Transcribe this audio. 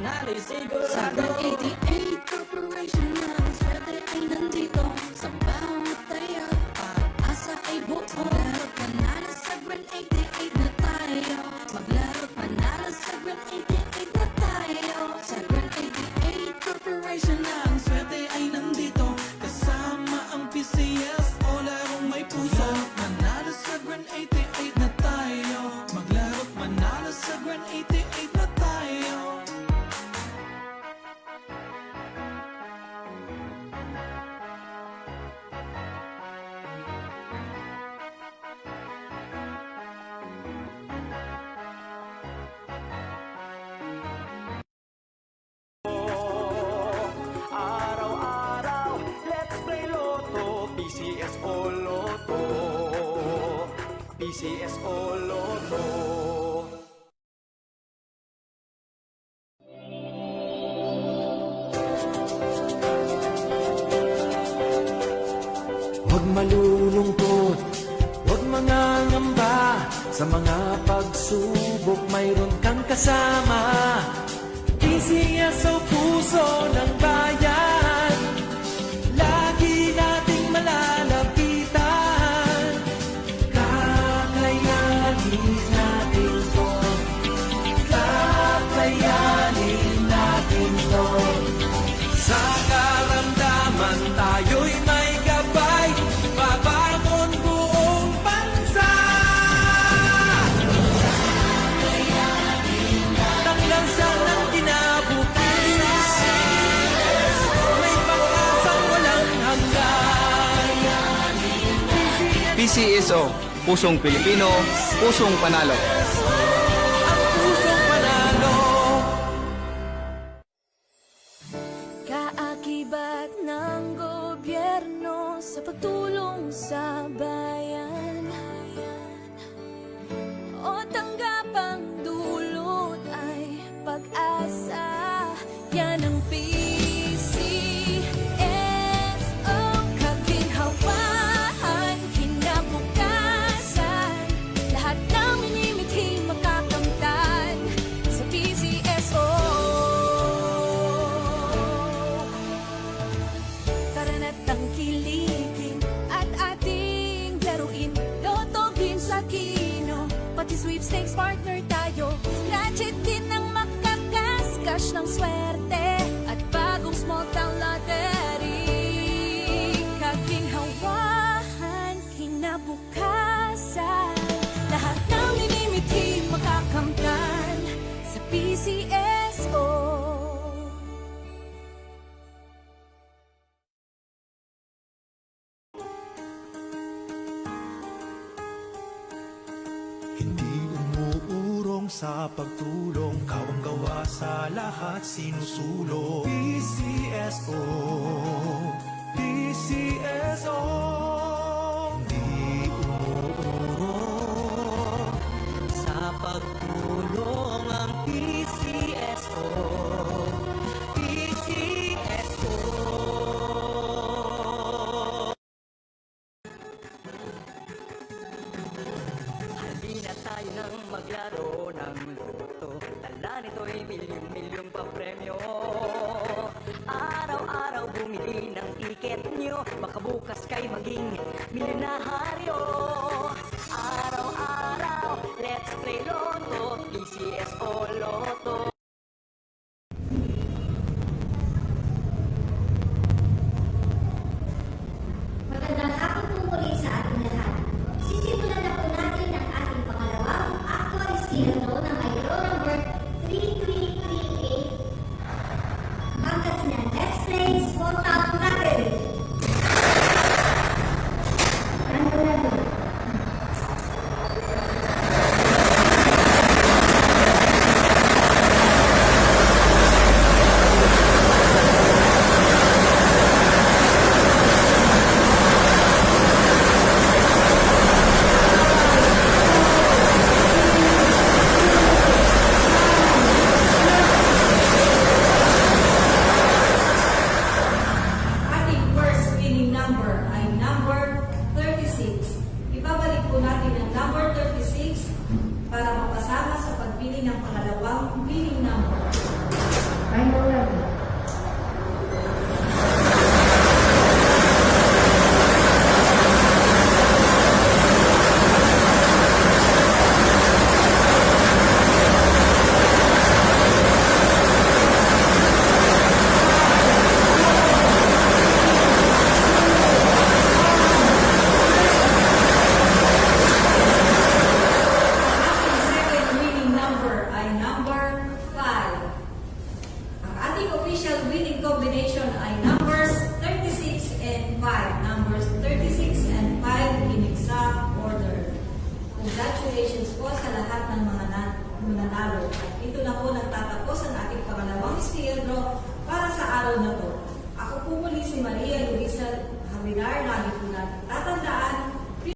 manalo'y sigurado. Sa 88 Corporation ng swerte ay nandito. Sa bawat tayo, pag-asa ay buo. Maglaro't panalo sa Grand 88 na tayo. Maglaro't panalo sa Grand 88 na tayo. Sa Grand 88 Corporation ng swerte ay nandito. Kasama ang PCS o larong may puso. Manalo sa Grand 88 na tayo. Maglaro't manalo sa Grand 88 na tayo. Araw-araw, let's play Lotto, PCS o Lotto, PCS o Lotto. Huwag malulungkot, huwag mangangamba. Sa mga pagsubok mayroon kang kasama. PCS o puso ng bayan, lagi nating malalapitan. Kakayanin natin to, kakayanin natin to. Sa karamdaman tayo'y may gabay, babangon buong bansa. Taklansan ng kinabukasan, may pag-asang walang hanggan. PCSO, Pusong Pilipino, Pusong Panalo. Ang pusong panalo. Kaakibat ng gobyerno sa pagtulong sa bayan. O tanggapang dulot ay pag-asa. Yan ang PCSO. Kaginhawahan, kinabukasan. Lahat ng minimithi makakamtan sa PCSO. Tara na't tangkilikin at ating laruin. Lotogin sa kino, pati sweepstakes partner tayo. Scratch it din ang makakascash ng swerte at bagong small town lottery. Kaginhawahan, kinabukasan. Lahat ng minimithi makakamtan sa PCSO. Hindi umuurong sa pagtulong, kawang-gawa sa lahat sinusulong. PCSO, PCSO. Hindi umuurong sa pagtulong ang PCSO, PCSO. Halina tayo nang maglaro ng loto. Tala nito'y milyong-milyong pa-premyo. Araw-araw bumili ng tiket nyo, baka bukas kayo maging milyonaryo. Araw-araw, let's play Lotto, PCS o Lotto. Magandang hapon po muli sa ating lahat. Sisimulan na po natin ang ating pangalawang actualisado ng Mayro number 3338. Pangasinan Let's Play Small Town Lottery. congratulations po sa lahat ng mga mananalo. At ito na po nagtatapos ang ating pangalawang Steal Draw para sa araw na to. Ako po muli si Maria Luisa Javilar. Lagi po natin tatandaan